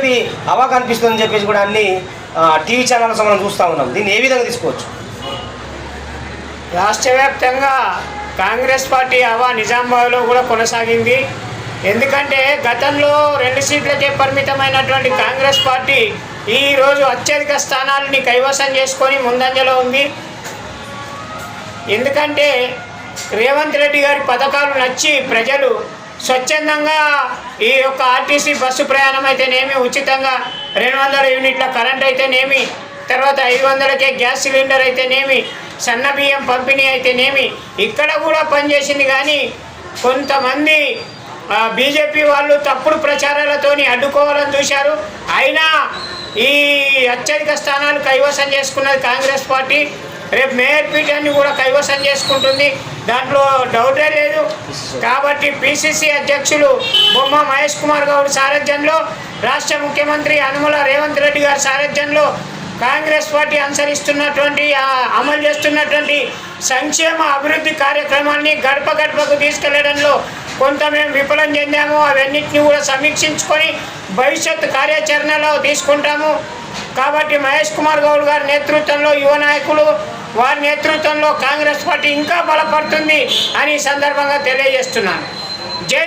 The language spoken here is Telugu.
బీజేపీ హవా కనిపిస్తుందని చెప్పేసి కూడా అన్ని టీవీ ఛానల్స్ మనం చూస్తూ ఉన్నాం. దీన్ని ఏ విధంగా తీసుకోవచ్చు? రాష్ట్ర వ్యాప్తంగా కాంగ్రెస్ పార్టీ హవా నిజామాబాద్లో కూడా కొనసాగింది. ఎందుకంటే గతంలో 2 సీట్లకే పరిమితమైనటువంటి కాంగ్రెస్ పార్టీ ఈరోజు అత్యధిక స్థానాలని కైవసం చేసుకొని ముందంజలో ఉంది. ఎందుకంటే రేవంత్ రెడ్డి గారి పథకాలు నచ్చి ప్రజలు స్వచ్ఛందంగా ఈ యొక్క ఆర్టీసీ బస్సు ప్రయాణం అయితేనేమి, ఉచితంగా 200 యూనిట్ల కరెంట్ అయితేనేమి, తర్వాత 500కే గ్యాస్ సిలిండర్ అయితేనేమి, సన్న బియ్యం పంపిణీ అయితేనేమి ఇక్కడ కూడా పనిచేసింది. కానీ కొంతమంది బీజేపీ వాళ్ళు తప్పుడు ప్రచారాలతోని అడ్డుకోవాలని చూశారు. అయినా ఈ అత్యధిక స్థానాలు కైవసం చేసుకున్నది కాంగ్రెస్ పార్టీ. రేపు మేయర్ పీఠాన్ని కూడా కైవసం చేసుకుంటుంది, దాంట్లో డౌటే లేదు. కాబట్టి పిసిసి అధ్యక్షులు బొమ్మ మహేష్ కుమార్ గౌడ్ సారథ్యంలో, రాష్ట్ర ముఖ్యమంత్రి యనమల రేవంత్ రెడ్డి గారి సారథ్యంలో కాంగ్రెస్ పార్టీ అనుసరిస్తున్నటువంటి అమలు చేస్తున్నటువంటి సంక్షేమ అభివృద్ధి కార్యక్రమాన్ని గడప గడపకు తీసుకెళ్లడంలో కొంత మేము విఫలం చెందాము. అవన్నిటిని కూడా సమీక్షించుకొని భవిష్యత్ కార్యాచరణలో తీసుకుంటాము. కాబట్టి మహేష్ కుమార్ గౌడ్ గారి నేతృత్వంలో యువ నాయకులు వారి నేతృత్వంలో కాంగ్రెస్ పార్టీ ఇంకా బలపడుతుంది అని సందర్భంగా తెలియజేస్తున్నాను. జై